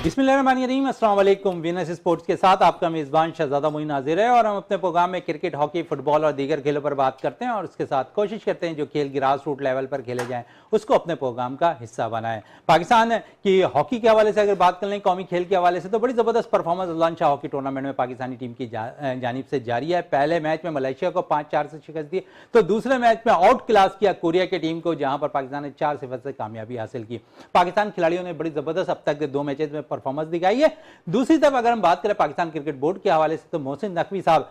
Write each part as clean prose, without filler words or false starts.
बिस्मिल्लाहिर्रहमानिर्रहीम, अस्सलाम वालेकुम। वीनस स्पोर्ट्स के साथ आपका मेज़बान शहजादा मोइन हाजिर है और हम अपने प्रोग्राम में क्रिकेट, हॉकी, फुटबॉल और दीगर खेलों पर बात करते हैं और उसके साथ कोशिश करते हैं जो खेल ग्रास रूट लेवल पर खेले जाएं उसको अपने प्रोग्राम का हिस्सा बनाएं। पाकिस्तान की हॉकी के हवाले से अगर बात कर लें, कौमी खेल के हवाले से, तो बड़ी ज़बरदस्त performance Azlan Shah hockey tournament में पाकिस्तानी टीम की जानिब से जारी है। पहले मैच में मलेशिया को 5-4 से शिकस्त दी, तो दूसरे मैच में आउट क्लास किया कोरिया की टीम को, जहां पर पाकिस्तान ने 4-0 से कामयाबी हासिल की। पाकिस्तान खिलाड़ियों ने बड़ी ज़बरदस्त अब तक 2 मैचेज में परफॉर्मेंस दिखाई है। दूसरी तरफ अगर हम बात करें पाकिस्तान क्रिकेट बोर्ड के हवाले से, तो मोहसिन नकवी साहब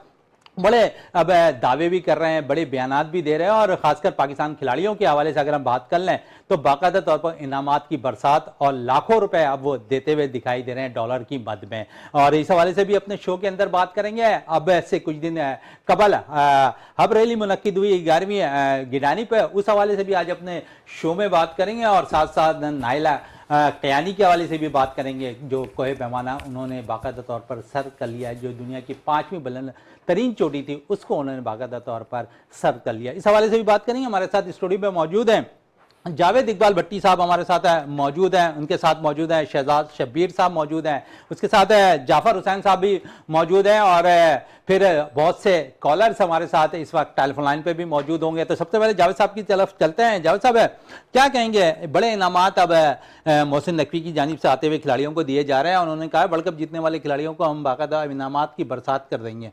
बड़े अब दावे भी कर रहे हैं, बड़े बयानात भी दे रहे हैं और खासकर पाकिस्तान खिलाड़ियों के हवाले से अगर हम बात कर लें तो बाकायदा तौर पर इनामात की बरसात और लाखों रुपए अब वो देते हुए दिखाई दे रहे हैं डॉलर की मद में। और इस हवाले से भी अपने शो के अंदर बात करेंगे। अब से कुछ दिन कबल हब रैली मुनक्किद हुई 11वीं गिडानी पर, उस हवाले से भी आज अपने शो में बात करेंगे और साथ साथ नाइला कयानी के हवाले से भी बात करेंगे, जो कोहे पैमाना उन्होंने बाकायदा तौर पर सर कर लिया, जो दुनिया की 5वीं बुलंद तरीन चोटी थी उसको उन्होंने बाकायदा तौर पर सर कर लिया। इस हवाले से भी बात करेंगे। हमारे साथ स्टूडियो में मौजूद हैं जावेद इकबाल भट्टी साहब, हमारे साथ मौजूद हैं, उनके साथ मौजूद हैं शहजाद शब्बीर साहब मौजूद हैं, उसके साथ जाफर हुसैन साहब भी मौजूद हैं और फिर बहुत से कॉलर्स हमारे साथ इस वक्त टेलीफोन लाइन पे भी मौजूद होंगे। तो सबसे पहले जावेद साहब की तरफ चलते हैं। जावेद साहब, क्या कहेंगे, बड़े इनामात अब मोहसिन नकवी की जानिब से आते हुए खिलाड़ियों को दिए जा रहे हैं, उन्होंने कहा वर्ल्ड कप जीतने वाले खिलाड़ियों को हम बाकायदा इनामात की बरसात कर देंगे।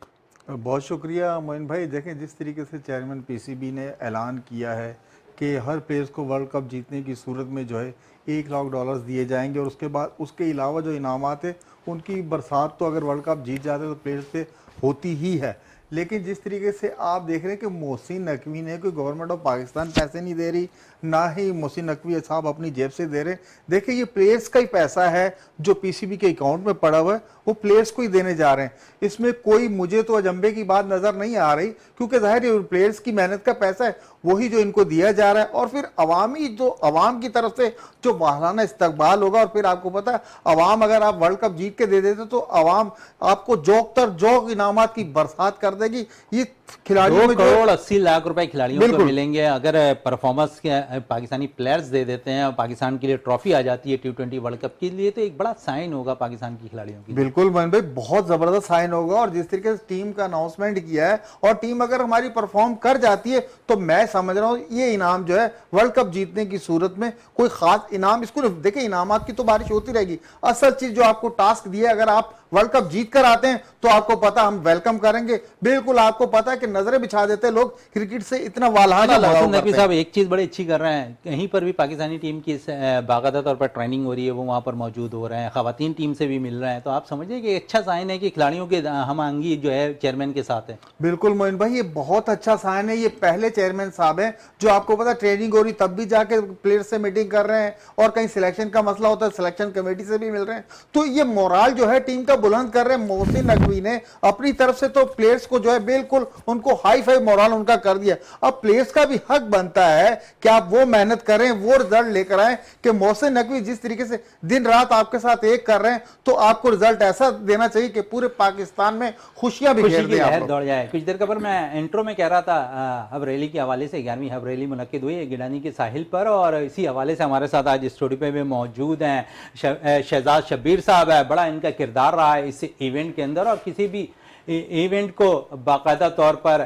बहुत शुक्रिया मोइन भाई। देखें, जिस तरीके से चेयरमैन पीसीबी ने ऐलान किया है कि हर प्लेयर्स को वर्ल्ड कप जीतने की सूरत में जो है $1 लाख दिए जाएंगे और उसके बाद उसके अलावा जो इनामात है उनकी बरसात तो अगर वर्ल्ड कप जीत जाते तो प्लेयर्स पे होती ही है। लेकिन जिस तरीके से आप देख रहे हैं कि मोहसिन नकवी ने कोई गवर्नमेंट ऑफ पाकिस्तान पैसे नहीं दे रही, ना ही मोहसिन नकवी साहब अपनी जेब से दे रहे। देखिए, ये प्लेयर्स का ही पैसा है जो पीसीबी के अकाउंट में पड़ा हुआ है, वो प्लेयर्स को ही देने जा रहे हैं। इसमें कोई मुझे तो अजंबे की बात नजर नहीं आ रही, क्योंकि जाहिर है प्लेयर्स की मेहनत का पैसा है वही जो इनको दिया जा रहा है। और फिर अवाम की तरफ से जो वाहलाना इस्तकबाल होगा, और फिर आपको पता है अवाम अगर आप वर्ल्ड कप जीत के दे देते तो अवाम आपको जोक इनामात की बरसात कर देगी। ये खिलाड़ियों 2 करोड़ 80 लाख रुपए खिलाड़ियों को मिलेंगे अगर परफॉर्मेंस के पाकिस्तानी प्लेयर्स दे देते हैं और पाकिस्तान के लिए ट्रॉफी आ जाती है T20 वर्ल्ड कप के लिए, तो एक बड़ा साइन होगा पाकिस्तान की खिलाड़ियों की। बिल्कुल मोहन भाई, बहुत जबरदस्त साइन होगा। और जिस तरीके से टीम का अनाउंसमेंट किया है और टीम अगर हमारी परफॉर्म कर जाती है तो मैं समझ रहा हूं ये इनाम जो है वर्ल्ड कप जीतने की सूरत में कोई खास इनाम इसको देखिए, इनामात की तो बारिश होती रहेगी। असल चीज जो आपको टास्क दिया, अगर आप वर्ल्ड कप जीत कर आते हैं तो आपको पता हम वेलकम करेंगे। बिल्कुल आपको पता है कि नजरें बिछा देते लोग क्रिकेट से इतना वालहाना लगाओ करते हैं। साहब एक चीज बड़ी अच्छी कर रहे हैं, कहीं पर भी पाकिस्तानी टीम की बाकायदा तौर पर ट्रेनिंग हो रही है, वो वहां पर मौजूद हो रहे हैं, खवातीन टीम से भी मिल रहे हैं, तो आप समझिए कि अच्छा साइन है कि खिलाड़ियों के हम आंगी जो है चेयरमैन के साथ है। बिल्कुल मोइन भाई, ये बहुत अच्छा साइन है। ये पहले चेयरमैन साहब हैं जो आपको पता ट्रेनिंग हो रही तब भी जाके प्लेयर से मीटिंग कर रहे हैं, और कहीं सिलेक्शन का मसला होता है सिलेक्शन कमेटी से भी मिल रहे हैं। तो ये मोराल जो है टीम का बुलंद कर रहे हैं। मोहसिन नकवी ने अपनी तरफ से तो प्लेयर्स को जो है बिल्कुल उनको हाई फाई मोरल उनका कर दिया। अब प्लेयर्स का भी हक बनता है कि आप वो मेहनत करें, वो रिजल्ट लेकर आए कि मोहसिन नकवी जिस तरीके से दिन रात आपके साथ एक कर रहे हैं, तो आपको रिजल्ट ऐसा देना चाहिए कि पूरे पाकिस्तान में खुशियां भी घेर दें, दौड़ जाए। कुछ देर कबल मैं इंट्रो में कह रहा था हब रैली के हवाले से, 11वीं हब रैली मुनक्किद हुई है गिडानी के साहिल पर, और इसी हवाले से हमारे साथ आज स्टूडियो पे भी मौजूद हैं शहजाद शब्बीर साहब। है बड़ा इनका किरदार रहा है इस इवेंट के अंदर, और किसी भी इवेंट को बाकायदा तौर पर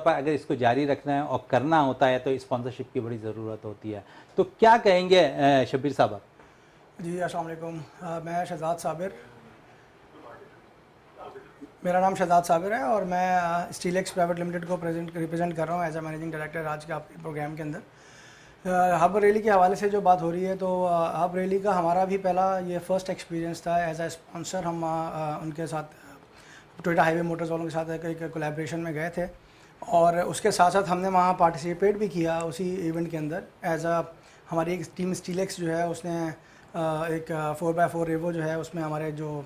अगर इसको जारी रखना है और करना होता है तो स्पॉन्सरशिप की बड़ी ज़रूरत होती है। तो क्या कहेंगे शब्बीर साहब? जी अस्सलाम वालेकुम, मैं शहजाद साबिर, मेरा नाम शहजाद साबिर है और मैं स्टीलेक्स प्राइवेट लिमिटेड को रिप्रेजेंट कर रहा हूँ एज ए मैनेजिंग डायरेक्टर आज के आपके प्रोग्राम के अंदर। हब रैली के हवाले से जो बात हो रही है, तो हब रैली का हमारा भी पहला ये फर्स्ट एक्सपीरियंस था एज ए स्पॉन्सर। हम उनके साथ टोयोटा हाईवे मोटर्स वालों के साथ एक कोलैबोरेशन में गए थे, और उसके साथ साथ हमने वहाँ पार्टिसिपेट भी किया उसी इवेंट के अंदर एज अ हमारी एक टीम स्टीलेक्स जो है उसने एक 4x4 रेवो जो है उसमें हमारे जो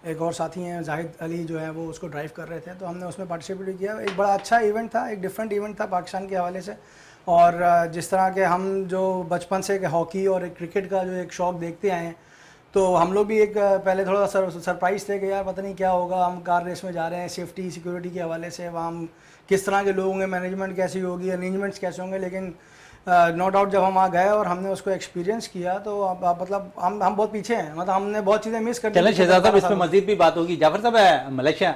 एक और साथी हैं जाहिद अली जो है वो उसको ड्राइव कर रहे थे, तो हमने उसमें पार्टिसिपेट किया। एक बड़ा अच्छा इवेंट था, एक डिफरेंट इवेंट था पाकिस्तान के हवाले से। और जिस तरह के हम जो बचपन से हॉकी और क्रिकेट का जो एक शौक़ देखते आए हैं, तो हम लोग भी एक पहले थोड़ा सरप्राइज़ थे कि यार पता नहीं क्या होगा, हम कार रेस में जा रहे हैं सेफ्टी सिक्योरिटी के हवाले से, वहाँ हम किस तरह के लोग होंगे, मैनेजमेंट कैसी होगी, अरेंजमेंट्स कैसे होंगे। लेकिन नो डाउट जब हम वहाँ गए और हमने उसको एक्सपीरियंस किया तो अब मतलब हम बहुत पीछे हैं, मतलब हमने बहुत चीज़ें मिस कर दी। चलें शहजाद साहब, इस पे मजीद भी बात होगी। जाफर साहब, मलेशिया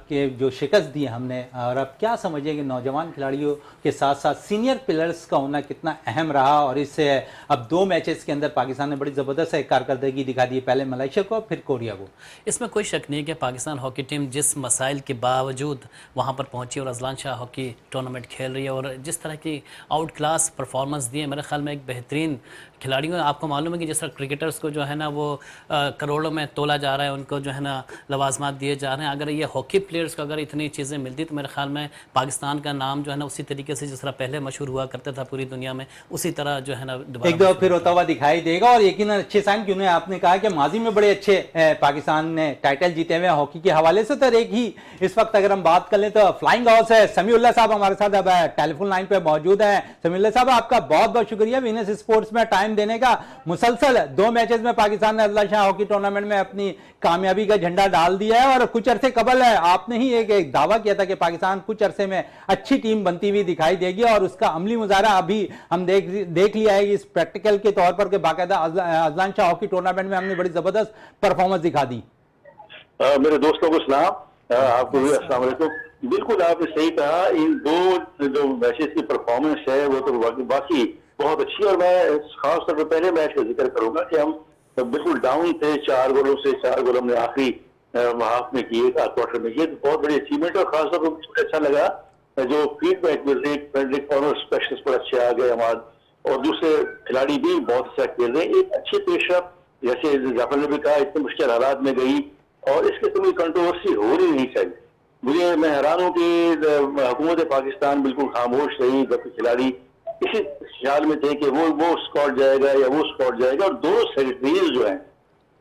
के जो शिकस्त दी हमने, और अब क्या समझिए कि नौजवान खिलाड़ियों के साथ साथ सीनियर प्लेयर्स का होना कितना अहम रहा, और इससे अब 2 मैचेस के अंदर पाकिस्तान ने बड़ी ज़बरदस्त कारकर्दगी दिखा दी, पहले मलेशिया को फिर कोरिया को। इसमें कोई शक नहीं कि पाकिस्तान हॉकी टीम जिस मसाइल के बावजूद वहाँ पर पहुँची और अजलान शाह हॉकी टूर्नामेंट खेल रही है, और जिस तरह की आउट क्लास परफॉर्मेंस दी है, मेरे ख्याल में एक बेहतरीन खिलाड़ियों। आपको मालूम है कि जिस तरह क्रिकेटर्स को जो है ना वो करोड़ों में तोला जा रहा है, उनको जो है ना लवाजमात दिए जा रहे हैं, अगर ये हॉकी प्लेयर्स को अगर इतनी चीज़ें मिलती तो मेरे ख्याल में पाकिस्तान का नाम जो है ना उसी तरीके से जिस तरह पहले मशहूर हुआ करता था पूरी दुनिया में, उसी तरह जो है ना एक दो फिर होता हुआ दिखाई देगा। और यकीनन अच्छे साइन क्यों नहीं, आपने कहा कि माजी में बड़े अच्छे पाकिस्तान ने टाइटल जीते हुए हॉकी के हवाले से। तो एक ही इस वक्त अगर हम बात कर लें तो फ्लाइंग हाउस है, समीउल्लाह साहब हमारे साथ अब टेलीफोन लाइन पे मौजूद है। समीउल्लाह साहब, आपका बहुत बहुत शुक्रिया वीनस स्पोर्ट्स में टाइम देने का। मुसलसल 2 मैचेस में पाकिस्तान ने अजलान शाह हॉकी टूर्नामेंट में अपनी कामयाबी का झंडा डाल दिया है, और कुछ अरसे कबल है आपने ही एक दावा किया था कि पाकिस्तान कुछ अरसे में अच्छी टीम बनती हुई दिखाई देगी, और उसका अमली मुजाहरा अभी हम देख लिया है इस प्रैक्टिकल के तौर पर कि बाकायदा अजलान शाह हॉकी टूर्नामेंट में हमने बड़ी जबरदस्त परफॉर्मेंस दिखा दी। मेरे दोस्तों को सलाम, आपको भी अस्सलाम वालेकुम। बिल्कुल आपने सही कहा, इन 2 जो मैचेस की परफॉर्मेंस है वो तो बाकी बहुत अच्छी, और मैं खास तौर पर पहले मैच का जिक्र करूंगा कि हम बिल्कुल डाउन थे 4 गोलों से, 4 गोल हमने आखिरी हाफ में किए, क्वार्टर में किए, तो बहुत बड़ी अचीवमेंट। और खासतौर पर मुझे अच्छा लगा जो फीडबैक मिल रही, फ्रेंडली कॉर्नर स्पेशलिस्ट पर अच्छे आ गए हमारे, और दूसरे खिलाड़ी भी बहुत अच्छा खेल रहे हैं। एक अच्छी पेशरफ, जैसे जाफर ने भी कहा, इतने मुश्किल हालात में गई और इसके कोई कंट्रोवर्सी हो ही नहीं चाहिए। मैं हैरान हूँ कि हुकूमत पाकिस्तान बिल्कुल खामोश रही, जबकि खिलाड़ी इसी ख्याल में थे कि वो स्कॉट जाएगा या वो स्कॉट जाएगा, और 2 सेक्रेटरीज जो हैं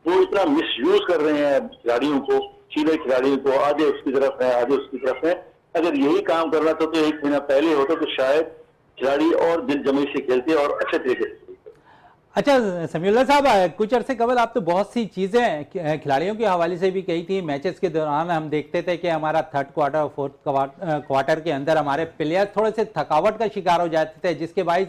वो इतना मिसयूज कर रहे हैं खिलाड़ियों को, सीधे खिलाड़ियों को, आधे उसकी तरफ है आधे उसकी तरफ है। अगर यही काम करना था तो 1 महीना पहले होता तो शायद खिलाड़ी और दिल जमी से खेलते और अच्छे तरीके से। अच्छा समीउल्लाह साहब, कुछ अरसे कबल आप तो बहुत सी चीज़ें खिलाड़ियों के हवाले से भी कही थी। मैचेस के दौरान हम देखते थे कि हमारा 3rd क्वार्टर और 4th क्वार्टर के अंदर हमारे प्लेयर थोड़े से थकावट का शिकार हो जाते थे, जिसके बाइस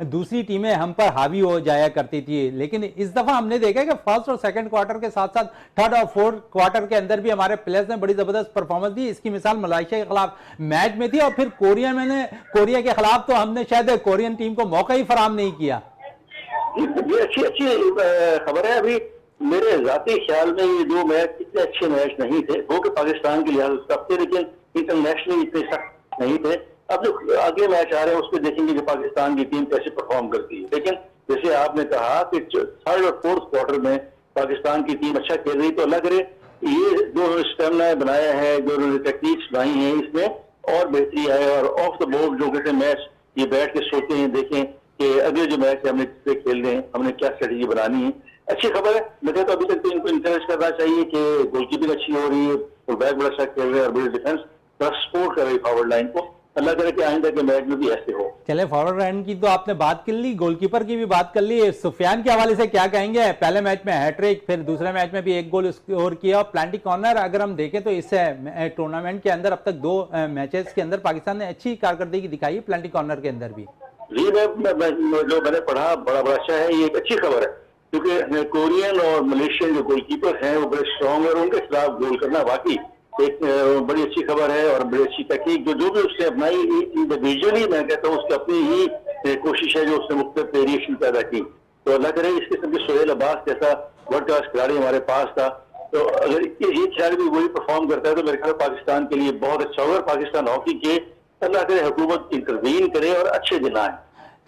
दूसरी टीमें हम पर हावी हो जाया करती थी। लेकिन इस दफ़ा हमने देखा कि 1st और 2nd क्वार्टर के साथ साथ 3rd और 4th क्वार्टर के अंदर भी हमारे प्लेयर्स ने बड़ी ज़बरदस्त परफॉर्मेंस दी। इसकी मिसाल मलेशिया के खिलाफ मैच में थी, और फिर कोरिया के खिलाफ तो हमने शायद कोरियन टीम को मौका ही फराम नहीं किया। ये अच्छी खबर है। अभी मेरे जाती ख्याल में ये 2 मैच इतने अच्छे मैच नहीं थे, वो कि पाकिस्तान के लिहाज से थे, लेकिन इंटरनेशनली इतने सख्त नहीं थे। अब जो आगे मैच आ रहे हैं उसमें देखेंगे कि पाकिस्तान की टीम कैसे परफॉर्म करती है। लेकिन जैसे आपने कहा कि 3rd और 4th क्वार्टर में पाकिस्तान की टीम अच्छा खेल रही, तो अल्लाह करे ये जो स्टेमिना बनाया है, जो टेक्निक्स बनाई है, इसमें और बेहतरी आए, और ऑफ द बोर्ड जो कहते हैं मैच ये बैठ के सोचते हैं, देखें कि अगले जो मैच हमने किससे खेल रहे हैं, हमने क्या स्ट्रेटेजी बनानी है। अच्छी खबर है। मुझे तो अभी तक तो इनको इंकरेज करना चाहिए कि गोलकीपिंग अच्छी हो रही है, फुल बैक बड़ा अच्छा खेल रहे हैं, और बड़ी डिफेंस बड़ा सपोर्ट कर रही है फॉरवर्ड लाइन को। अल्लाह करे कि आइंदा के मैच में भी ऐसे हो। चले, फॉरवर्ड लाइन की तो आपने बात कर ली, गोलकीपर की भी बात कर ली। सुफियान के हवाले से क्या कहेंगे? पहले मैच में हैट्रिक, फिर दूसरे मैच में भी 1 गोल स्कोर किया, और प्लांटी कॉर्नर अगर हम देखें तो इस टूर्नामेंट के अंदर अब तक 2 मैचेस के अंदर पाकिस्तान ने अच्छी कारकर्दगी दिखाई है, प्लांटी कॉर्नर के अंदर भी। जी, जो मैंने पढ़ा बड़ा अच्छा है, ये एक अच्छी खबर है, क्योंकि कोरियन और मलेशियन जो गोलकीपर हैं वो बड़े स्ट्रॉन्ग है, और उनके खिलाफ गोल करना वाकई एक बड़ी अच्छी खबर है, और बड़ी अच्छी टेक्निक जो भी उसने अपनाई इंडिविजुअली, मैं कहता हूँ उसकी अपनी ही कोशिश है जो उसने मुख्तलिफ वेरिएशन पैदा की। तो अल्लाह करे इस किस्म के सोहेल अब्बास जैसा वर्ल्ड क्लास खिलाड़ी हमारे पास था, तो अगर ये खिलाड़ी भी वही परफॉर्म करता है तो मेरे ख्याल पाकिस्तान के लिए बहुत अच्छा होगा। पाकिस्तान हॉकी के अल्लाह करे हुकूमत इंटरवीन करे और अच्छे दिन आए।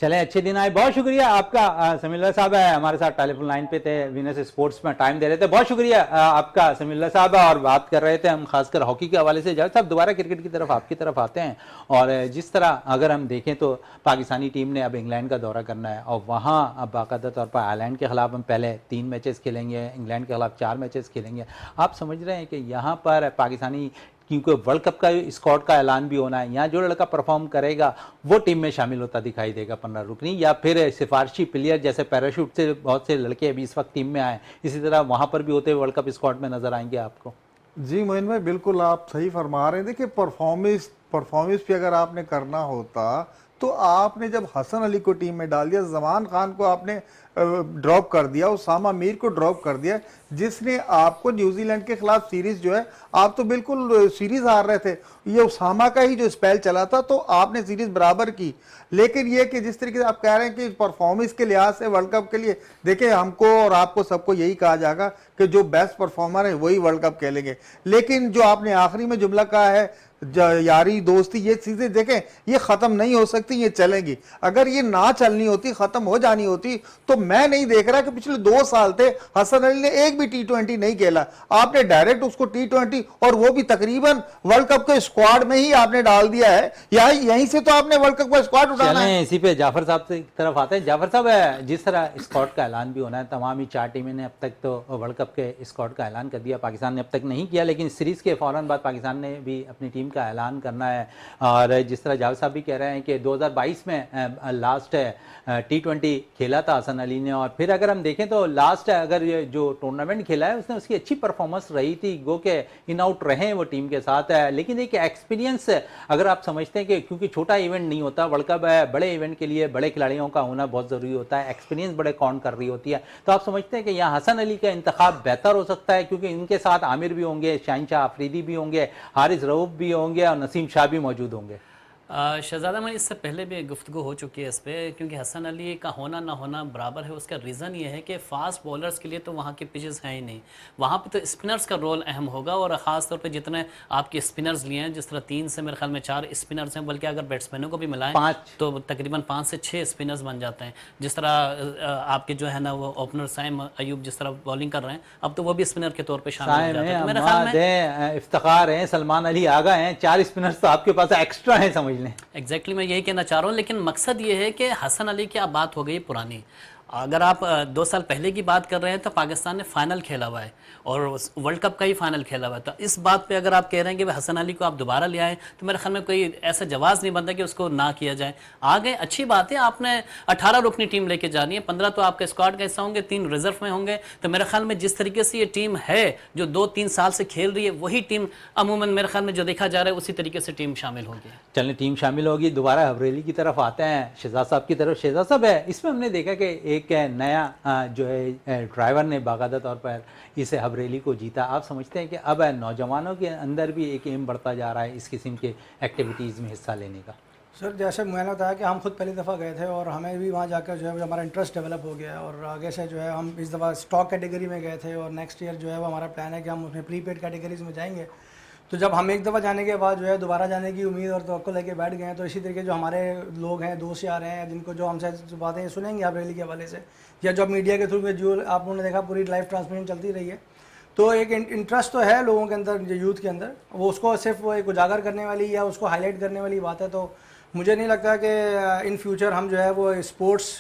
चलें, अच्छे दिन आए। बहुत शुक्रिया आपका। समीउल्लाह साहब है हमारे साथ टेलीफोन लाइन पे थे, वीनस स्पोर्ट्स में टाइम दे रहे थे। बहुत शुक्रिया आपका समीउल्लाह साहब। और बात कर रहे थे हम खासकर हॉकी के हवाले से। जावेद साहब, दोबारा क्रिकेट की तरफ आपकी तरफ आते हैं, और जिस तरह अगर हम देखें तो पाकिस्तानी टीम ने अब इंग्लैंड का दौरा करना है, और वहाँ अब बाकायदा तौर पर आयरलैंड के खिलाफ हम पहले 3 मैचेस खेलेंगे, इंग्लैंड के खिलाफ 4 मैचेस खेलेंगे। आप समझ रहे हैं कि यहाँ पर पाकिस्तानी, क्योंकि वर्ल्ड कप का स्क्वाड का ऐलान भी होना है, यहाँ जो लड़का परफॉर्म करेगा वो टीम में शामिल होता दिखाई देगा 15 रुकनी, या फिर सिफारशी प्लेयर जैसे पैराशूट से बहुत से लड़के अभी इस वक्त टीम में आए, इसी तरह वहाँ पर भी होते हुए वर्ल्ड कप स्क्वाड में नजर आएंगे आपको? जी मोइन भाई, बिल्कुल आप सही फरमा रहे हैं। देखिए परफॉर्मेंस भी अगर आपने करना होता तो आपने जब हसन अली को टीम में डाल दिया, जमान खान को आपने ड्रॉप कर दिया, उसामा मीर को ड्रॉप कर दिया, जिसने आपको न्यूजीलैंड के खिलाफ सीरीज जो है, आप तो बिल्कुल सीरीज हार रहे थे, ये उसामा का ही जो स्पेल चला था तो आपने सीरीज बराबर की। लेकिन ये कि जिस तरीके से आप कह रहे हैं कि परफॉर्मेंस के लिहाज से वर्ल्ड कप के लिए, देखिए हमको और आपको सबको यही कहा जाएगा कि जो बेस्ट परफॉर्मर है वही वर्ल्ड कप खेलेंगे। लेकिन जो आपने आखिरी में जुमला कहा है, यारी दोस्ती, ये चीजें देखें ये खत्म नहीं हो सकती, ये चलेंगी। अगर ये ना चलनी होती, खत्म हो जानी होती, तो मैं नहीं देख रहा कि पिछले 2 साल थे हसन अली ने एक भी T20 नहीं खेला, आपने डायरेक्ट उसको T20 और वो भी तकरीबन वर्ल्ड कप के स्क्वाड में ही आपने डाल दिया है। यहीं से तो आपने वर्ल्ड कप का स्क्वाड उठाना है। इसी पे जाफर साहब की तरफ आते हैं। जाफर साहब, जिस तरह स्क्वाड का ऐलान भी होना है, तमाम ही 4 टीमें ने अब तक तो वर्ल्ड कप के स्क्वाड का ऐलान कर दिया, पाकिस्तान ने अब तक नहीं किया, लेकिन सीरीज के फौरन बाद पाकिस्तान ने भी अपनी टीम का ऐलान करना है। और जिस तरह जावेद साहब भी कह रहे हैं कि 2022 में लास्ट T20 खेला था हसन अली ने, और फिर अगर हम देखें तो लास्ट अगर ये जो टूर्नामेंट खेला है उसने उसकी अच्छी परफॉर्मेंस रही थी, गो के इन आउट रहे हैं वो टीम के साथ है। लेकिन एक एक्सपीरियंस अगर आप समझते हैं कि क्योंकि छोटा इवेंट नहीं होता, वर्ल्ड कप है, बड़े इवेंट के लिए बड़े खिलाड़ियों का होना बहुत ज़रूरी होता है, एक्सपीरियंस बड़े काउंट कर रही होती है, तो आप समझते हैं कि यहाँ हसन अली का इंतखाब बेहतर हो सकता है, क्योंकि इनके साथ आमिर भी होंगे, शाहिनशाह अफरीदी भी होंगे, हारिस रऊफ भी होंगे और नसीम शाह भी मौजूद होंगे। शहजादा में इससे पहले भी गुफ्तगू हो चुकी है इस पर, क्योंकि हसन अली का होना ना होना बराबर है। उसका रीज़न ये है कि फ़ास्ट बॉलर्स के लिए तो वहाँ के पिचेस हैं ही नहीं, वहाँ पे तो स्पिनर्स का रोल अहम होगा। और ख़ास तौर पे जितने आपके स्पिनर्स लिए हैं, जिस तरह 3 से मेरे ख्याल में 4 स्पिनर्स हैं, बल्कि अगर बैट्समैनों को भी मिलाएं तो तकरीबन 5 से 6 स्पिनर्स बन जाते हैं। जिस तरह आपके जो है ना वो ओपनर साइम अयूब जिस तरह बॉलिंग कर रहे हैं, अब तो वो भी स्पिनर के तौर पर शामिल हो जाते हैं। तो मेरे ख्याल में इफ्तिखार हैं, सलमान अली आगा हैं, 4 स्पिनर्स तो आपके पास एक्स्ट्रा हैं, समझ लें। एग्जैक्टली मैं यही कहना चाह रहा हूँ। लेकिन मकसद ये है कि हसन अली की अब बात हो गई पुरानी। अगर आप 2 साल पहले की बात कर रहे हैं तो पाकिस्तान ने फाइनल खेला हुआ है और वर्ल्ड कप का ही फाइनल खेला हुआ है। तो इस बात पे अगर आप कह रहे हैं कि हसन अली को आप दोबारा ले आए, तो मेरे ख्याल में कोई ऐसा जवाब नहीं बनता कि उसको ना किया जाए। आगे अच्छी बात है, आपने 18 रुकनी टीम लेके जानी है, 15 तो आपके स्क्वाड का हिस्सा होंगे, 3 रिजर्व में होंगे। तो मेरे ख्याल में जिस तरीके से ये टीम है जो 2-3 साल से खेल रही है, वही टीम अमूमन मेरे ख्याल में जो देखा जा रहा है उसी तरीके से टीम शामिल होगी। चलिए टीम शामिल होगी। दोबारा हबरेली की तरफ आते हैं, शहजाद साहब की तरफ। शहजाद साहब है, इसमें हमने देखा कि एक नया जो है ड्राइवर ने बाकायदा तौर पर इसे हबरेली को जीता। आप समझते हैं कि अब नौजवानों के अंदर भी एक एम बढ़ता जा रहा है इस किस्म के एक्टिविटीज़ में हिस्सा लेने का? सर जैसे मैंने बताया कि हम खुद पहली दफ़ा गए थे और हमें भी वहाँ जाकर जो है हमारा इंटरेस्ट डेवलप हो गया, और आगे से जो है हम इस दफ़ा स्टॉक कैटेगरी में गए थे और नेक्स्ट ईयर जो है वो हमारा प्लान है कि हम उसमें प्रीपेड कैटेगरीज में जाएंगे। तो जब हम एक दफ़ा जाने के बाद जो है दोबारा जाने की उम्मीद और तवक्को लेके बैठ गए हैं, तो इसी तरीके जो हमारे लोग हैं, दोस्त यार हैं, जिनको जो हमसे बातें सुनेंगे आप रैली के हवाले से, या जो मीडिया के थ्रू जो आप लोगों ने देखा पूरी लाइव ट्रांसमिशन चलती रही है, तो एक इंटरेस्ट तो है लोगों के अंदर, जो यूथ के अंदर, वो उसको सिर्फ वो एक उजागर करने वाली या उसको हाईलाइट करने वाली बात है। तो मुझे नहीं लगता कि इन फ्यूचर हम जो है वो स्पोर्ट्स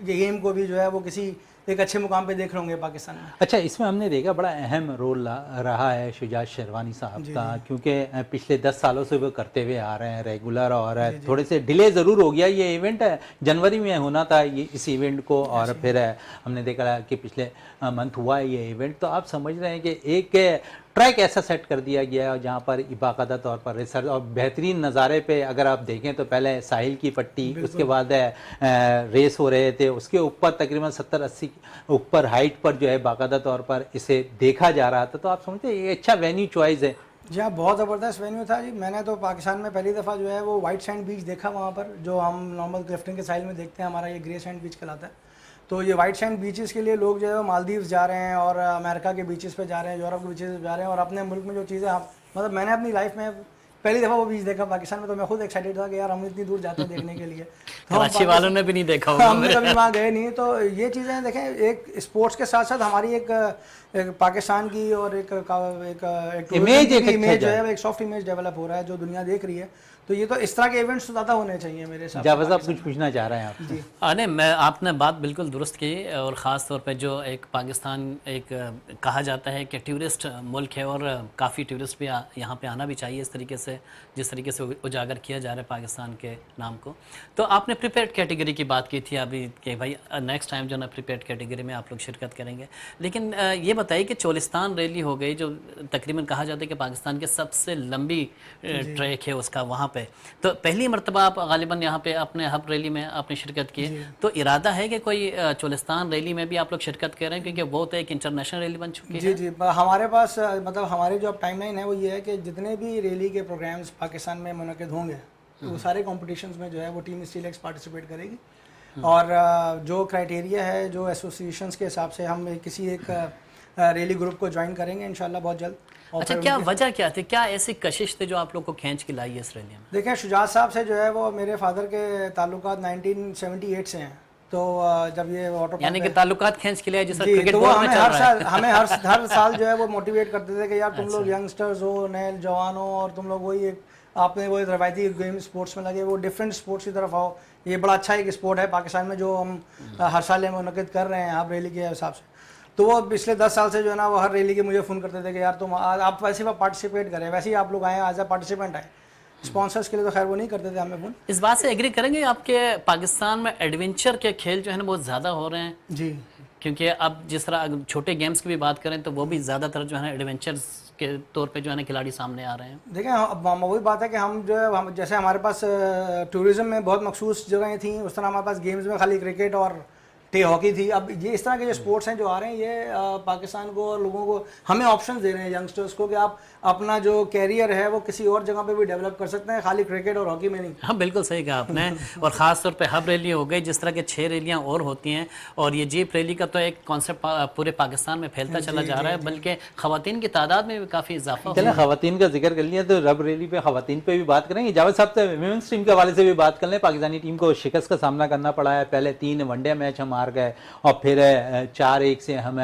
गेम को भी जो है वो किसी एक अच्छे मुकाम पे देख रहे होंगे पाकिस्तान में। अच्छा, इसमें हमने देखा बड़ा अहम रोल रहा है शुजात शेरवानी साहब का, क्योंकि पिछले 10 सालों से वो करते हुए आ रहे हैं रेगुलर, और थोड़े से डिले ज़रूर हो गया। ये इवेंट जनवरी में होना था ये इस इवेंट को, और फिर हमने देखा कि पिछले मंथ हुआ है ये इवेंट। तो आप समझ रहे हैं कि एक ट्रैक ऐसा सेट कर दिया गया है जहाँ पर बाकायदा तौर पर रिसर्च और बेहतरीन नज़ारे पे अगर आप देखें तो पहले साहिल की पट्टी, उसके बाद रेस हो रहे थे, उसके ऊपर तकरीबन 70-80 ऊपर हाइट पर जो है बाकायदा तौर पर इसे देखा जा रहा था। तो आप समझते हैं ये अच्छा वेन्यू चॉइस है? जी हाँ, बहुत ज़बरदस्त वेन्यू था जी। मैंने तो पाकिस्तान में पहली दफ़ा जो है वो वाइट सैंड बीच देखा वहाँ पर, जो हम नॉर्मल क्लिफ्टन के साइल में देखते हैं, हमारा ये ग्रे सैंड बीच कहलाता है। तो ये वाइट सैंड बीचेस के लिए लोग जो है मालदीव्स जा रहे हैं और अमेरिका के बीचेस पे जा रहे हैं, यूरोप के बीचेस पे जा रहे हैं, और अपने मुल्क में जो चीज़ें मतलब मैंने अपनी लाइफ में पहली दफ़ा वो बीच देखा पाकिस्तान में, तो मैं खुद एक्साइटेड था कि यार हम इतनी दूर जाते हैं देखने के लिए। तो अच्छी वालों ने भी नहीं देखा होगा, हमने कभी वहाँ गए नहीं। तो ये चीज़ें देखें, एक स्पोर्ट्स के साथ साथ हमारी एक पाकिस्तान की और एक इमेज जो है एक सॉफ्ट इमेज डेवलप हो रहा है जो दुनिया देख रही है। तो ये तो इस तरह के इवेंट्स ज़्यादा होने चाहिए मेरे हिसाब से। जावेद साहब कुछ पूछना चाह रहे हैं आप? जी नहीं, मैं आपने बात बिल्कुल दुरुस्त की, और ख़ास तौर पे जो एक पाकिस्तान एक कहा जाता है कि टूरिस्ट मुल्क है, और काफ़ी टूरिस्ट भी यहाँ पे आना भी चाहिए इस तरीके से, जिस तरीके से उजागर किया जा रहा है पाकिस्तान के नाम को। तो आपने प्रीपेड कैटेगरी की बात की थी अभी कि भाई नेक्स्ट टाइम जो ना प्रीपेड कैटेगरी में आप लोग शिरकत करेंगे। लेकिन ये बताइए कि चोलिस्तान रैली हो गई, जो तकरीबन कहा जाता है कि पाकिस्तान की सबसे लंबी ट्रैक है उसका, वहाँ पे। तो पहली मरतबा आप गालिबन यहाँ पे अपने हब रैली में आपने शिरकत की है, तो इरादा है कि कोई चोलिस्तान रैली में भी आप लोग शिरकत कर रहे हैं, क्योंकि वो तो एक इंटरनेशनल रैली बन चुकी जी है। जी, हमारे पास मतलब हमारी जो अब टाइमलाइन है वो ये है कि जितने भी रैली के प्रोग्राम्स पाकिस्तान में मुनक़िद होंगे वो सारे कॉम्पिटिशन्स में जो है वो टीम स्टील एक्स पार्टिसिपेट करेगी। और जो क्राइटेरिया है, जो एसोसिएशंस के हिसाब से हम किसी एक रैली ग्रुप को ज्वाइन करेंगे इंशाल्लाह बहुत जल्द। और अच्छा, फिर क्या उनके- वजह क्या थी, क्या ऐसी कशिश थी जो आप लोग को खींच के लाई है इस रैली में? देखें, शुजात साहब से जो है वो मेरे फादर के ताल्लुकात 1978 से हैं। तो जब ये वाटर यानी कि ताल्लुकात खींच के लिए जिस जी, क्रिकेट तो वो बोर्ड में हमें चल हर रहा साल है। हमें हर साल जो है वो मोटिवेट करते थे कि यार तुम लोग यंगस्टर्स हो, नए जवान हो, और तुम लोग वही आपने वो रवायती गेम स्पोर्ट्स में लगे, वो डिफरेंट स्पोर्ट्स की तरफ आओ। ये बड़ा अच्छा एक स्पोर्ट है पाकिस्तान में जो हम हर साल मुनक़िद कर रहे हैं आप रैली के हिसाब से। तो वो पिछले 10 साल से जो है ना वो हर रैली के मुझे फ़ोन करते थे कि यार तुम आप वैसे ही पार्टिसिपेट करें, वैसे ही आप लोग आए एज ए पार्टिसिपेंट आए। स्पॉन्सर्स के लिए तो खैर वो नहीं करते थे हमें फ़ोन। इस बात से एग्री करेंगे आपके पाकिस्तान में एडवेंचर के खेल जो है ना बहुत ज़्यादा हो रहे हैं, जी क्योंकि अब जिस तरह अगर छोटे गेम्स की भी बात करें तो वो भी ज़्यादातर जो है ना एडवेंचर्स के तौर पे जो है ना खिलाड़ी सामने आ रहे हैं। देखें, वही बात है कि हम जो है हम जैसे हमारे पास टूरिज़्म में बहुत मखसूस जगहें थी, उस तरह हमारे पास गेम्स में खाली क्रिकेट और हॉकी थी। अब ये इस तरह के जो स्पोर्ट्स हैं जो आ रहे हैं, ये पाकिस्तान को और लोगों को हमें ऑप्शंस दे रहे हैं यंगस्टर्स को कि आप अपना जो कैरियर है वो किसी और जगह पे भी डेवलप कर सकते हैं, खाली क्रिकेट और हॉकी में नहीं। हाँ, बिल्कुल सही कहा आपने। और ख़ास तौर पे हब रैली हो गई, जिस तरह के 6 रैलियाँ और होती हैं, और ये जीप रैली का तो एक कॉन्सेप्ट पूरे पाकिस्तान में फैलता चला जा रहा है, बल्कि ख़वातीन की तादाद में भी काफ़ी इजाफा चलें, खवातीन का जिक्र कर लिया तो रब रैली पे खवातीन पे भी बात करेंगे। जावेद साहब से विमेंस टीम के हवाले से भी बात कर लें। पाकिस्तानी टीम को शिकस्त का सामना करना पड़ा है, पहले 3 वनडे मैच हम हार गए और फिर 4-1 से हम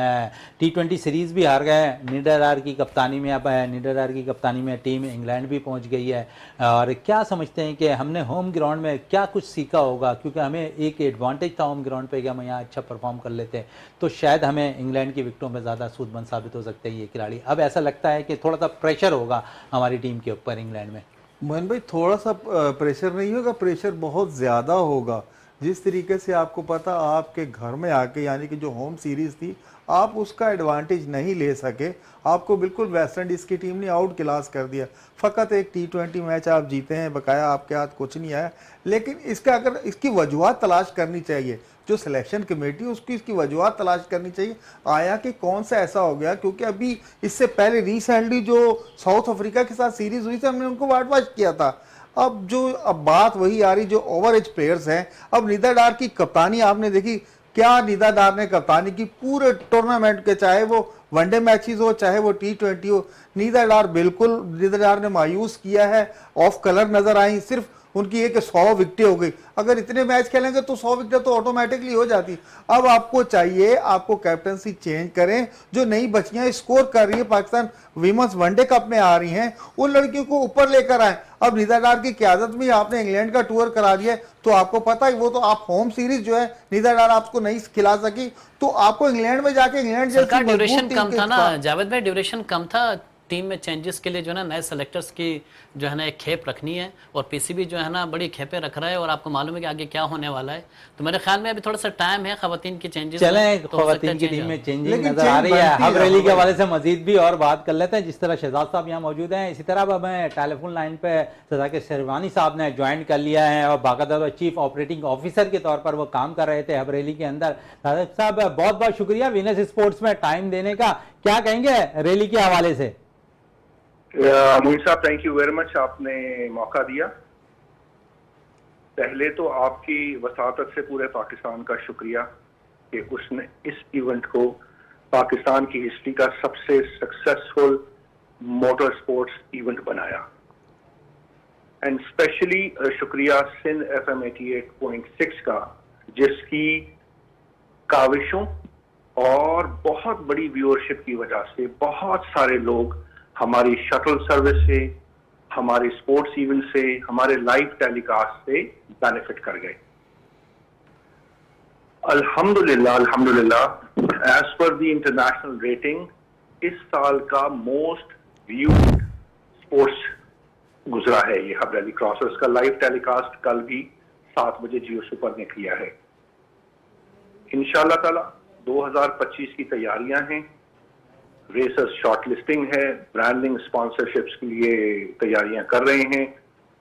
T20 सीरीज़ भी हार गए। निडरदार की कप्तानी में अब निडरदार की कप्तानी में टीम इंग्लैंड भी पहुंच गई है। और क्या समझते हैं कि हमने होम ग्राउंड में क्या कुछ सीखा होगा, क्योंकि हमें एक एडवांटेज था होम ग्राउंड पे कि हम यहाँ अच्छा परफॉर्म कर लेते हैं, तो शायद हमें इंग्लैंड की विकेटों में ज़्यादा सूदमंद साबित हो सकते हैं ये खिलाड़ी। अब ऐसा लगता है कि थोड़ा सा प्रेशर होगा हमारी टीम के ऊपर इंग्लैंड में। मोहन भाई, थोड़ा सा प्रेशर नहीं होगा, प्रेशर बहुत ज़्यादा होगा। जिस तरीके से आपको पता आपके घर में आके, यानी कि जो होम सीरीज़ थी, आप उसका एडवांटेज नहीं ले सके। आपको बिल्कुल वेस्ट इंडीज़ की टीम ने आउट क्लास कर दिया। फ़कत एक T20 मैच आप जीते हैं, बकाया आपके हाथ कुछ नहीं आया। लेकिन इसका अगर इसकी वजूहत तलाश करनी चाहिए, जो सिलेक्शन कमेटी उसकी इसकी वजूहत तलाश करनी चाहिए, आया कि कौन सा ऐसा हो गया। क्योंकि अभी इससे पहले रिसेंटली जो साउथ अफ्रीका के साथ सीरीज़ हुई थी, हमने उनको वाट वाच किया था। अब बात वही आ रही, जो ओवर एज प्लेयर्स हैं। अब निदादार की कप्तानी आपने देखी, क्या निदादार ने कप्तानी की पूरे टूर्नामेंट के, चाहे वो वनडे मैचेस हो चाहे वो T20 हो। निदादार ने मायूस किया है, ऑफ कलर नजर आई। सिर्फ उनकी एक 100 विकेटें हो गई। अगर इतने मैच खेलेंगे तो 100 विकेटें तो ऑटोमेटिकली हो जाती। अब आपको चाहिए, आपको कैप्टनसी चेंज करें। जो नई बच्चियां स्कोर कर रही है, पाकिस्तान वीमेंस वनडे कप में आ रही हैं, उन लड़कियों को ऊपर लेकर आए। अब निदादार की क़यादत में आपने इंग्लैंड का टूर करा दिया, तो आपको पता है वो तो आप होम सीरीज जो है निदादार आपको नहीं खिला सकी, तो आपको इंग्लैंड में जाके इंग्लैंड सरकार जैसी ड्यूरेशन मजबूत कम टीम था के ना साथ- जावेद भाई, ड्यूरेशन कम था। टीम में चेंजेस के लिए जो है ना नए सेलेक्टर्स की जो है ना एक खेप रखनी है, और पीसीबी जो है ना बड़ी खेपें रख रहा है, और आपको मालूम है कि आगे क्या होने वाला है। तो मेरे ख्याल में अभी थोड़ा सा टाइम है खवातीन की चेंजेस। चलें, खवातीन की टीम में चेंजिंग लेकिन नजर आ change रही है। बनती हब है, रैली के हब हवाले से मजीद भी और बात कर लेते हैं, जिस तरह शहजाद साहब यहाँ मौजूद हैं। इसी तरह अब हमें टेलीफोन लाइन पे सदाकत शेरवानी साहब ने ज्वाइन कर लिया है, और बाकायदा चीफ ऑपरेटिंग ऑफिसर के तौर पर वो काम कर रहे थे हब रैली के अंदर। सदाकत साहब, बहुत बहुत शुक्रिया वीनस स्पोर्ट्स में टाइम देने का। क्या कहेंगे रैली के हवाले से? मोइन साहब, थैंक यू वेरी मच, आपने मौका दिया। पहले तो आपकी वसातत से पूरे पाकिस्तान का शुक्रिया कि उसने इस इवेंट को पाकिस्तान की हिस्ट्री का सबसे सक्सेसफुल मोटर स्पोर्ट्स इवेंट बनाया। एंड स्पेशली शुक्रिया सिंध FM 88.6 का, जिसकी काविशों और बहुत बड़ी व्यूअरशिप की वजह से बहुत सारे लोग हमारी शटल सर्विस से, हमारे स्पोर्ट्स इवेंट से, हमारे लाइव टेलीकास्ट से बेनिफिट कर गए। अल्हम्दुलिल्लाह, as per the international rating, इस साल का मोस्ट व्यूड स्पोर्ट्स गुजरा है ये हब रैली क्रॉसर्स का लाइव टेलीकास्ट। कल भी 7 बजे जियो सुपर ने किया है। इंशाल्लाह ताला 2025 की तैयारियां हैं, रेसर्स शॉर्ट लिस्टिंग है, ब्रांडिंग स्पॉन्सरशिप्स के लिए तैयारियां कर रहे हैं,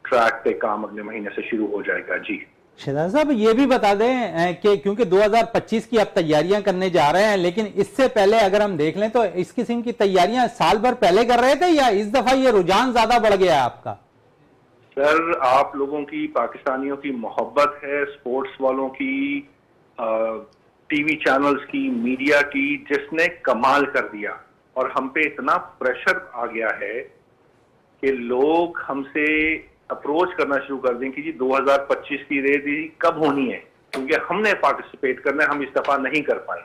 ट्रैक पे काम अगले महीने से शुरू हो जाएगा। जी शहजाद साहब, ये भी बता दें कि क्योंकि 2025 की अब तैयारियां करने जा रहे हैं, लेकिन इससे पहले अगर हम देख लें तो इस किस्म की तैयारियां साल भर पहले कर रहे थे या इस दफा ये रुझान ज्यादा बढ़ गया है आपका? सर, आप लोगों की, पाकिस्तानियों की मोहब्बत है, स्पोर्ट्स वालों की, टीवी चैनल्स की, मीडिया की, जिसने कमाल कर दिया। और हम पे इतना प्रेशर आ गया है कि लोग हमसे अप्रोच करना शुरू कर दें कि जी 2025 की रेस कब होनी है, क्योंकि हमने पार्टिसिपेट करना है, हम इस दफा नहीं कर पाए।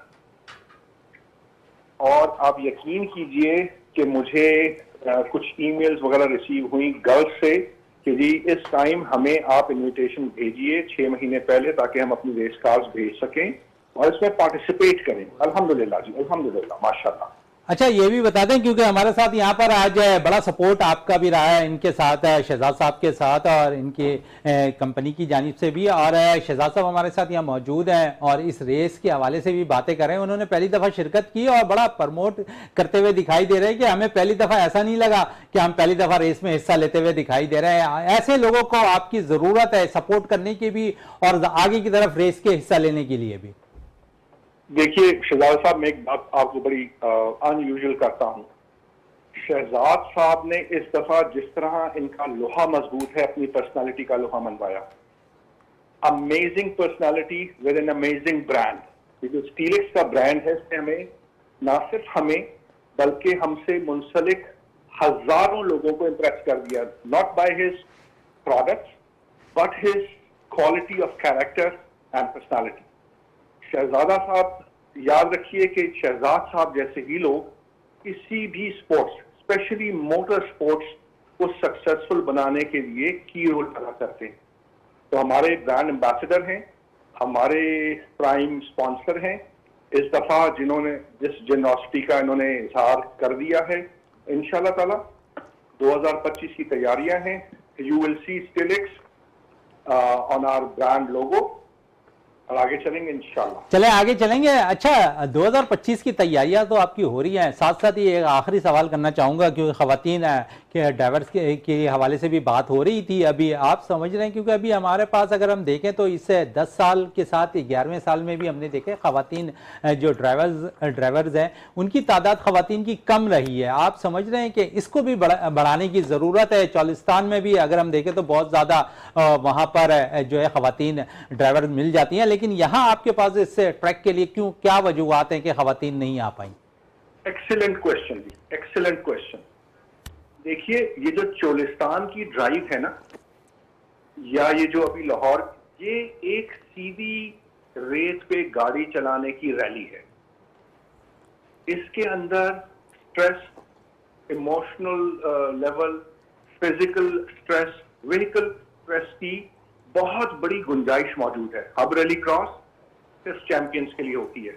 और आप यकीन कीजिए कि मुझे कुछ ईमेल्स वगैरह रिसीव हुई गर्ल्स से कि जी इस टाइम हमें आप इनविटेशन भेजिए 6 महीने पहले, ताकि हम अपनी रेस कार्स भेज सकें और इसमें पार्टिसिपेट करें। अल्हम्दुलिल्लाह जी, अल्हम्दुलिल्लाह, माशाल्लाह। अच्छा, ये भी बता दें क्योंकि हमारे साथ यहाँ पर आज बड़ा सपोर्ट आपका भी रहा है इनके साथ, शहजाद साहब के साथ और इनकी कंपनी की जानिब से भी, और शहजाद साहब हमारे साथ यहाँ मौजूद हैं और इस रेस के हवाले से भी बातें कर रहे हैं। उन्होंने पहली दफ़ा शिरकत की और बड़ा प्रमोट करते हुए दिखाई दे रहे हैं कि हमें पहली दफ़ा ऐसा नहीं लगा कि हम पहली दफ़ा रेस में हिस्सा लेते हुए दिखाई दे रहे हैं। ऐसे लोगों को आपकी ज़रूरत है सपोर्ट करने की भी और आगे की तरफ रेस के हिस्सा लेने के लिए भी। देखिए शहजाद साहब, मैं एक बात आपको बड़ी अनयूजुअल करता हूं। शहजाद साहब ने इस दफा जिस तरह इनका लोहा मजबूत है, अपनी पर्सनालिटी का लोहा मनवाया। Amazing personality with an amazing brand. ये जो स्टीलेक्स का ब्रांड है, इसने हमें, ना सिर्फ हमें बल्कि हमसे मुंसलिक हजारों लोगों को इंप्रेस कर दिया, not by his products but his quality of character and personality. शहजादा साहब, याद रखिए कि शहजाद साहब जैसे ही लोग किसी भी स्पोर्ट्स, स्पेशली मोटर स्पोर्ट्स को सक्सेसफुल बनाने के लिए की रोल अदा करते हैं। तो हमारे ब्रांड एम्बेसडर हैं, हमारे प्राइम स्पॉन्सर हैं। इस दफा जिन्होंने जिस जेनरॉसिटी का इन्होंने इजहार कर दिया है, इंशाल्लाह ताला 2025 की तैयारियां हैं। यू विल सी स्टिलिक्स ऑन आवर ब्रांड लोगो और आगे चलेंगे इंशाल्लाह। चले आगे चलेंगे। अच्छा, 2025 की तैयारियां तो आपकी हो रही हैं, साथ साथ ही एक आखिरी सवाल करना चाहूँगा क्योंकि ख़वातीन के ड्राइवर्स के हवाले से भी बात हो रही थी। अभी आप समझ रहे हैं क्योंकि अभी हमारे पास अगर हम देखें तो इससे 10 साल के साथ 11वें साल में भी हमने देखे ख़वातीन जो ड्राइवर्स हैं उनकी तादाद ख़वातीन की कम रही है। आप समझ रहे हैं कि इसको भी बढ़ाने की ज़रूरत है? चौलिस्तान में भी अगर हम देखें तो बहुत ज़्यादा वहाँ पर जो है ख़वातीन ड्राइवर मिल जाती हैं, लेकिन यहाँ आपके पास इससे ट्रैक के लिए क्यों, क्या वजूहात हैं कि ख़वातीन नहीं आ पाई? एक्सीलेंट क्वेश्चन जी, एक्सीलेंट क्वेश्चन। देखिए, ये जो चोलिस्तान की ड्राइव है ना, या ये जो अभी लाहौर, ये एक सीधी रेत पे गाड़ी चलाने की रैली है। इसके अंदर stress, emotional level, physical stress, vehicle stress की बहुत बड़ी गुंजाइश मौजूद है। हब रैली क्रॉस सिर्फ चैंपियंस के लिए होती है।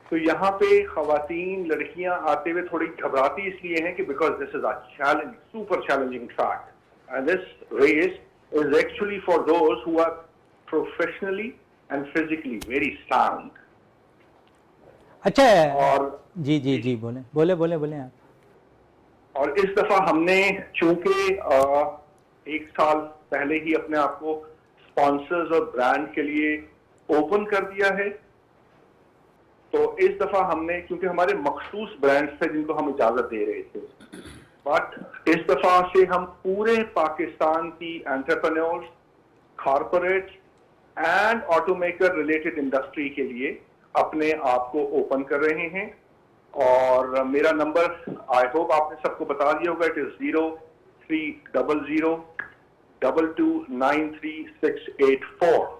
तो यहाँ पे खवातीन, लड़कियां आते हुए थोड़ी घबराती इसलिए हैं कि because this is a challenge, super challenging track, and this race is actually for those who are professionally and physically very sound. अच्छा, और जी बोले आप। और इस दफा हमने चूंकि 1 साल पहले ही अपने आप को स्पॉन्सर्स और ब्रांड के लिए ओपन कर दिया है, तो इस दफा हमने, क्योंकि हमारे मखसूस ब्रांड्स थे जिनको हम इजाजत दे रहे थे, बट इस दफा से हम पूरे पाकिस्तान की entrepreneurs, corporate and automaker related industry के लिए अपने आप को ओपन कर रहे हैं। और मेरा नंबर आई होप आपने सबको बता दिया होगा, इट इज 0300 2293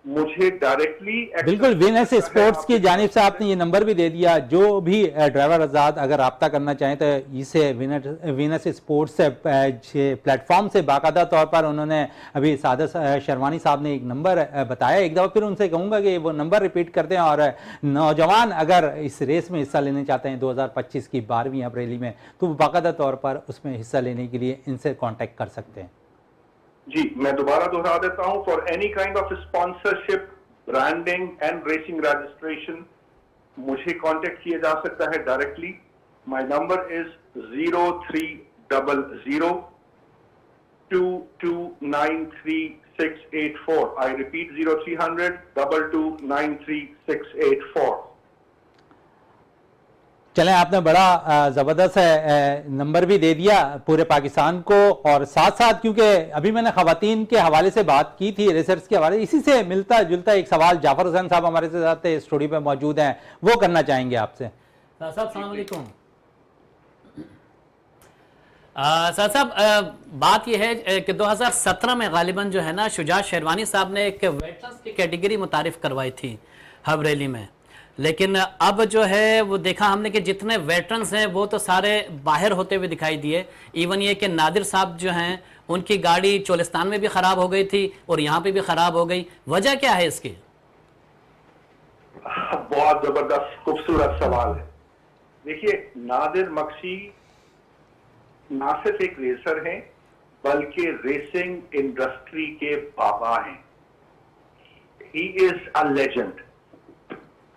मुझे डायरेक्टली, बिल्कुल, वीनस स्पोर्ट्स की जानिब से आपने ये नंबर भी दे दिया। जो भी ड्राइवर आजाद अगर रब्ता करना चाहें तो इसे वीनस स्पोर्ट्स से प्लेटफॉर्म से बाकायदा तौर पर उन्होंने अभी सादत शर्वानी साहब ने एक नंबर बताया। एक दफ़ा फिर उनसे कहूँगा कि वो नंबर रिपीट कर दें, और नौजवान अगर इस रेस में हिस्सा लेना चाहते हैं 2025 की 12वीं अब रैली में, तो बाकायदा तौर पर उसमें हिस्सा लेने के लिए इनसे कॉन्टेक्ट कर सकते हैं। जी, मैं दोबारा दोहरा देता हूं, for any kind of sponsorship, branding and racing registration मुझे कांटेक्ट किया जा सकता है directly. My number is 0300 2293684. I repeat 0300 2293684. चलें, आपने बड़ा ज़बरदस्त है नंबर भी दे दिया पूरे पाकिस्तान को। और साथ साथ क्योंकि अभी मैंने ख़वातीन के हवाले से बात की थी, रेसर्स के हवाले, इसी से मिलता जुलता एक सवाल जाफर हुसैन साहब हमारे साथ स्टूडियो पे मौजूद हैं, वो करना चाहेंगे आपसे। साहब अस्सलाम वालेकुम। साहब बात यह है कि 2017 में गालिबन जो है ना शुजात शेरवानी साहब ने एक वेटरन्स की कैटेगरी मुतारिफ करवाई थी हब रैली में, लेकिन अब जो है वो देखा हमने कि जितने वेटरन्स हैं वो तो सारे बाहर होते हुए दिखाई दिए। इवन ये कि नादिर साहब जो हैं उनकी गाड़ी चोलिस्तान में भी ख़राब हो गई थी और यहाँ पे भी ख़राब हो गई, वजह क्या है इसकी? बहुत जबरदस्त खूबसूरत सवाल है। देखिए, नादिर मक्सी ना सिर्फ एक रेसर हैं बल्कि रेसिंग इंडस्ट्री के बाबा हैं। He is a legend.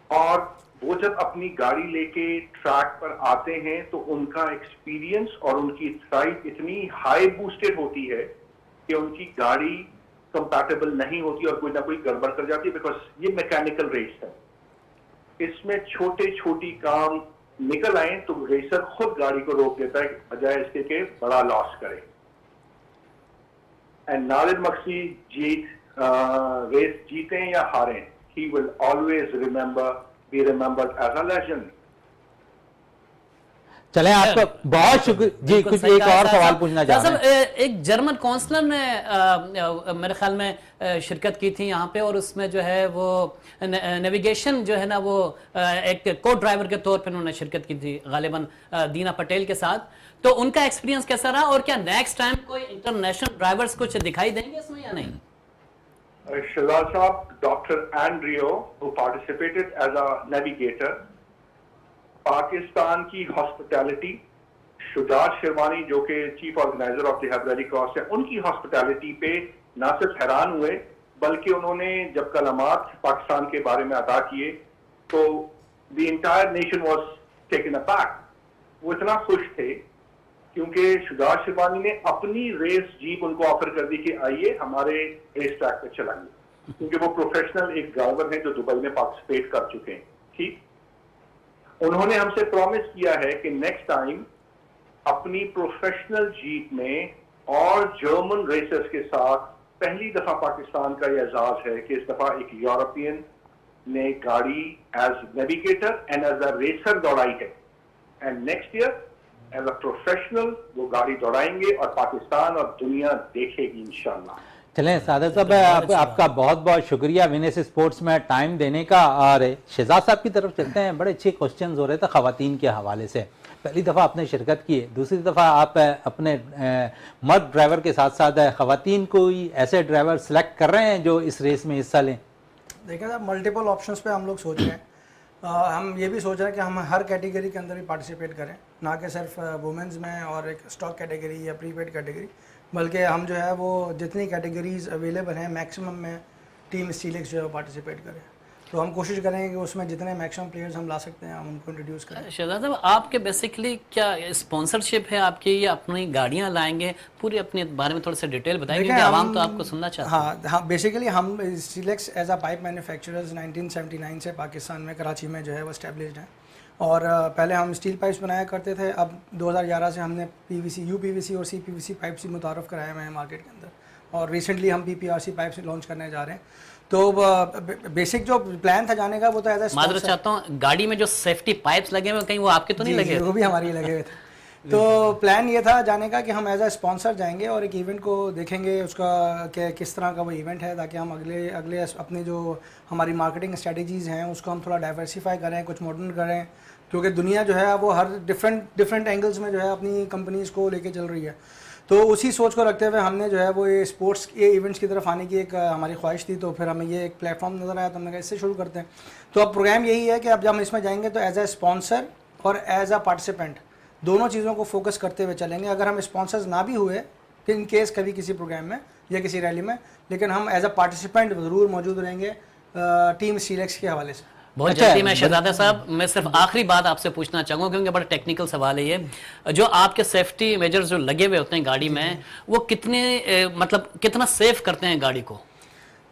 और वो जब अपनी गाड़ी लेके ट्रैक पर आते हैं तो उनका एक्सपीरियंस और उनकी थ्राइव इतनी हाई बूस्टेड होती है कि उनकी गाड़ी कंपैटिबल नहीं होती और कोई ना कोई गड़बड़ कर जाती है, बिकॉज ये मैकेनिकल रेस है। इसमें छोटे छोटी काम निकल आए तो रेसर खुद गाड़ी को रोक देता है बजाय इसके के बड़ा लॉस करे। एंड नादिर मक्सी रेस जीते या हारें, he will always be remembered as a legend. चलें, आपका बहुत शुक्रिया जी। कुछ एक और सवाल पूछना चाह रहे हैं। एक जर्मन काउंसलर ने मेरे ख्याल में शिरकत की थी यहाँ पे, और उसमें जो है वो नेविगेशन जो है ना वो एक को ड्राइवर के तौर पे उन्होंने शिरकत की थी गालिबन दीना पटेल के साथ। तो उनका एक्सपीरियंस कैसा रहा और क्या नेक्स्ट टाइम कोई इंटरनेशनल ड्राइवर्स कुछ दिखाई देंगे इसमें या नहीं? Shazad Saab, Dr. Andrio, who participated as a navigator, Pakistan की हॉस्पिटैलिटी, शुजात शेरवानी जो कि chief organiser of the hub rally cross है, उनकी हॉस्पिटैलिटी पे ना सिर्फ हैरान हुए बल्कि उन्होंने जब कलमात पाकिस्तान के बारे में अदा किए तो the entire nation was taken aback. वो इतना खुश थे क्योंकि शुजात शेरवानी ने अपनी रेस जीप उनको ऑफर कर दी कि आइए हमारे रेस ट्रैक पे चलाइए, क्योंकि वो प्रोफेशनल एक ड्राइवर हैं जो दुबई में पार्टिसिपेट कर चुके हैं। ठीक, उन्होंने हमसे प्रॉमिस किया है कि नेक्स्ट टाइम अपनी प्रोफेशनल जीप में और जर्मन रेसर्स के साथ पहली दफा पाकिस्तान का यह एजाज है कि इस दफा एक यूरोपियन ने गाड़ी as navigator and as a racer दौड़ाई है। And next year as a professional वो गाड़ी दौड़ाएंगे और पाकिस्तान और दुनिया देखेगी इंशाल्लाह। चलें, सादत साहब आपका बहुत बहुत शुक्रिया विनेस स्पोर्ट्स में टाइम देने का। और शहजाद साहब की तरफ चलते हैं। बड़े अच्छे क्वेश्चंस हो रहे थे ख़वातीन के हवाले से। पहली दफ़ा आपने शिरकत की है, दूसरी दफ़ा आप अपने मर्द ड्राइवर के साथ साथ ख़वातीन कोई ऐसे ड्राइवर सेलेक्ट कर रहे हैं जो इस रेस में हिस्सा लें? देखिए साहब, मल्टीपल ऑप्शंस पे हम लोग सोच रहे हैं। हम ये भी सोच रहे हैं कि हम हर कैटेगरी के अंदर भी पार्टिसिपेट करें, ना कि सिर्फ वुमेंस में और एक स्टॉक कैटेगरी या प्रीपेड कैटेगरी, बल्कि हम जो है वो जितनी कैटेगरीज अवेलेबल हैं मैक्सिमम में टीम स्टीलेक्स जो है वो पार्टिसिपेट करें। तो हम कोशिश करेंगे कि उसमें जितने मैक्सिमम प्लेयर्स हम ला सकते हैं हम उनको इंट्रोड्यूस करें। शहजाद साहब, आपके बेसिकली क्या स्पॉन्सरशिप है आपकी या अपनी गाड़ियाँ लाएंगे? पूरी अपने बारे में थोड़ा सा डिटेल बताएंगे क्योंकि आवाम तो आपको सुनना चाहते हैं। हाँ, बेसिकली हम स्टीलेक्स एज अ पाइप मैन्युफैक्चरर्स 1979 से पाकिस्तान में कराची में जो है वो एस्टेब्लिश्ड हैं। और पहले हम स्टील पाइप्स बनाया करते थे। अब 2011 से हमने पीवीसी, यूपीवीसी और सीपीवीसी पाइप्स मुतारफ़ कराए हुए हैं मार्केट के अंदर, और रिसेंटली हम पीपीआरसी पाइप्स लॉन्च करने जा रहे हैं। तो बेसिक जो प्लान था जाने का वो तो एज अ माजरत चाहता हूँ, गाड़ी में जो सेफ्टी पाइप्स लगे हुए कहीं वो आपके तो नहीं लगे? वो भी हमारे लगे हुए थे। तो प्लान ये था जाने का कि हम एज अ स्पॉन्सर जाएंगे और एक इवेंट को देखेंगे उसका किस तरह का वो इवेंट है, ताकि हम अगले अपने जो हमारी मार्केटिंग स्ट्रेटजीज़ हैं उसको हम थोड़ा डाइवर्सिफाई करें, कुछ मॉडर्न करें, क्योंकि दुनिया जो है वो हर डिफरेंट एंगल्स में जो है अपनी कंपनीज़ को लेके चल रही है। तो उसी सोच को रखते हुए हमने जो है वो ये स्पोर्ट्स ये इवेंट्स की तरफ आने की एक हमारी ख्वाहिश थी। तो फिर हमें ये एक प्लेटफॉर्म नज़र आया तो हमने कहा इससे शुरू करते हैं। तो अब प्रोग्राम यही है कि अब जब हम इसमें जाएंगे तो एज अ स्पॉन्सर और एज अ पार्टिसिपेंट दोनों चीज़ों को फोकस करते हुए चलेंगे। अगर हम स्पॉन्सर्स ना भी हुए तो इन केस कभी किसी प्रोग्राम में या किसी रैली में, लेकिन हम एज अ पार्टिसिपेंट ज़रूर मौजूद रहेंगे टीम स्टीलेक्स के हवाले से। बहुत अच्छा, जल्दी मैं शहजादा साहब, मैं सिर्फ आखिरी बात आपसे पूछना चाहूँगा क्योंकि बड़ा टेक्निकल सवाल है ये। जो आपके सेफ्टी मेजर्स जो लगे हुए होते हैं गाड़ी में, वो कितने मतलब कितना सेफ करते हैं गाड़ी को?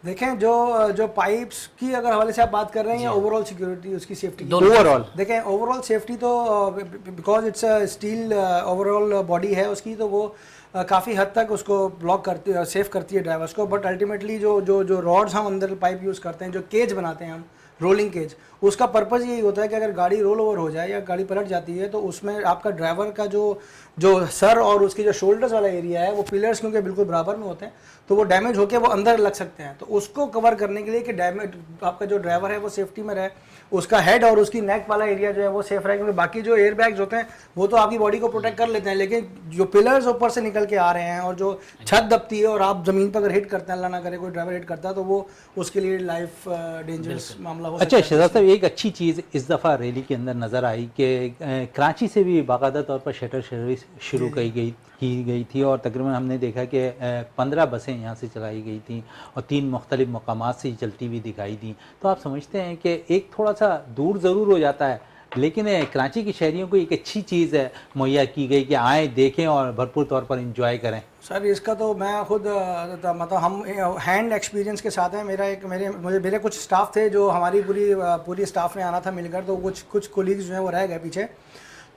देखें, जो पाइप्स की अगर हवाले से आप बात कर रहे हैं या ओवरऑल सिक्योरिटी उसकी सेफ्टी की? ओवरऑल देखें, ओवरऑल सेफ्टी तो because it's a steel overall body है उसकी, तो वो काफ़ी हद तक उसको ब्लॉक करती है, सेफ करती है ड्राइवर्स को। बट अल्टीमेटली जो रॉड्स हम अंदर पाइप यूज़ करते हैं, जो केज बनाते हैं हम, रोलिंग केज, उसका पर्पज़ यही होता है कि अगर गाड़ी रोल ओवर हो जाए या गाड़ी पलट जाती है तो उसमें आपका ड्राइवर का जो सर और उसकी जो शोल्डर्स वाला एरिया है, वो पिलर्स क्योंकि बिल्कुल बराबर में होते हैं, तो वो डैमेज होकर वो अंदर लग सकते हैं। तो उसको कवर करने के लिए कि डैमेज आपका जो ड्राइवर है वो सेफ्टी में रहे, उसका हेड और उसकी नेक वाला एरिया जो है वो सेफ रहे, क्योंकि बाकी जो एयर बैग्स होते हैं वो तो आपकी बॉडी को प्रोटेक्ट कर लेते हैं, लेकिन जो पिलर्स ऊपर से निकल के आ रहे हैं और जो छत दबती है और आप ज़मीन पर अगर हिट करते हैं, अल्लाह ना करे कोई ड्राइवर हिट करता है, तो वो उसके लिए लाइफ डेंजरस मामला हो सकता अच्छा है। शहजाद साहब, एक अच्छी चीज़ इस दफ़ा रैली के अंदर नज़र आई कि कराची से भी बाकायदा तौर पर शटर सर्विस शुरू की गई थी और तकरीबन हमने देखा कि 15 बसें यहाँ से चलाई गई थी और 3 मुख्तलिफ मकामात से चलती हुई दिखाई दी। तो आप समझते हैं कि एक थोड़ा सा दूर ज़रूर हो जाता है, लेकिन कराची के शहरियों को एक अच्छी चीज़ मुहैया की गई कि आएँ, देखें और भरपूर तौर पर इंजॉय करें। सर, इसका तो मैं खुद मतलब हम हैंड एक्सपीरियंस के साथ हैं। मेरे कुछ स्टाफ थे जो हमारी पूरी स्टाफ ने आना था मिलकर, तो कुछ कोलीग्स जो हैं वो रह गए पीछे।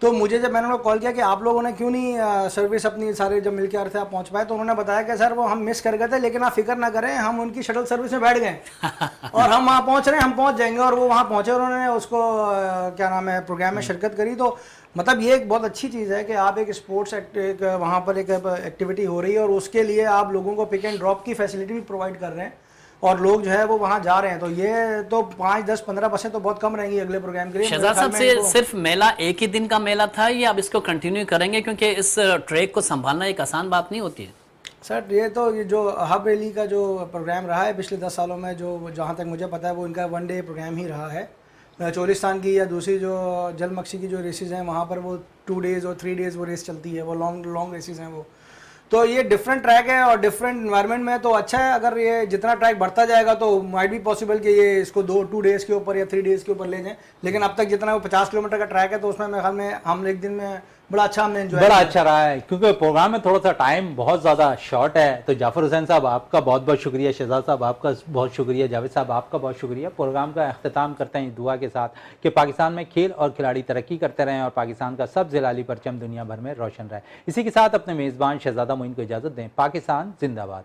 तो मुझे जब मैंने उनको कॉल किया कि आप लोगों ने क्यों नहीं सर्विस अपनी सारे जब मिल के आ रहे थे आप पहुंच पाए, तो उन्होंने बताया कि सर वो हम मिस कर गए थे, लेकिन आप फिक्र ना करें, हम उनकी शटल सर्विस में बैठ गए और हम वहाँ पहुँच रहे हैं, हम पहुँच जाएंगे। और वो वहाँ पहुँचे और उन्होंने उसको क्या नाम है प्रोग्राम में शिरकत करी। तो मतलब ये एक बहुत अच्छी चीज़ है कि आप एक स्पोर्ट्स वहाँ पर एक एक्टिविटी हो रही है और उसके लिए आप लोगों को पिक एंड ड्रॉप की फैसिलिटी भी प्रोवाइड कर रहे हैं और लोग जो है वो वहाँ जा रहे हैं। तो ये तो 5, 10, 15 बसें तो बहुत कम रहेंगी अगले प्रोग्राम के लिए। शहजाद साहब, से सिर्फ मेला एक ही दिन का मेला था या अब इसको कंटिन्यू करेंगे, क्योंकि इस ट्रैक को संभालना एक आसान बात नहीं होती है? सर, ये जो हब रैली का जो प्रोग्राम रहा है पिछले 10 सालों में, जो जहाँ तक मुझे पता है वो इनका 1 डे प्रोग्राम ही रहा है। चोलिस्तान की या दूसरी जो जलमक्सी की जो रेसेस हैं वहाँ पर वो 2 डेज़ और 3 डेज़ वो रेस चलती है, वो लॉन्ग रेसेस हैं वो। तो ये डिफरेंट ट्रैक है और डिफरेंट एनवायरनमेंट में तो अच्छा है। अगर ये जितना ट्रैक बढ़ता जाएगा तो माइट भी पॉसिबल कि ये इसको 2 डेज़ के ऊपर या 3 डेज़ के ऊपर ले जाएं, लेकिन अब तक जितना वो 50 किलोमीटर का ट्रैक है तो उसमें मेरे ख्याल में हम एक दिन में बड़ा हमने एंजॉय बड़ा अच्छा रहा है, क्योंकि प्रोग्राम में थोड़ा सा टाइम बहुत ज़्यादा शॉर्ट है। तो जाफर हुसैन साहब आपका बहुत बहुत शुक्रिया, शहजाद साहब आपका बहुत शुक्रिया, जावेद साहब आपका बहुत शुक्रिया। प्रोग्राम का अख्ताम करते हैं दुआ के साथ कि पाकिस्तान में खेल और खिलाड़ी तरक्की करते रहें और पाकिस्तान का सब जिलाली परचम दुनिया भर में रोशन रहे। इसी के साथ अपने मेज़बान शहजादा मोइन को इजाज़त दें। पाकिस्तान जिंदाबाद।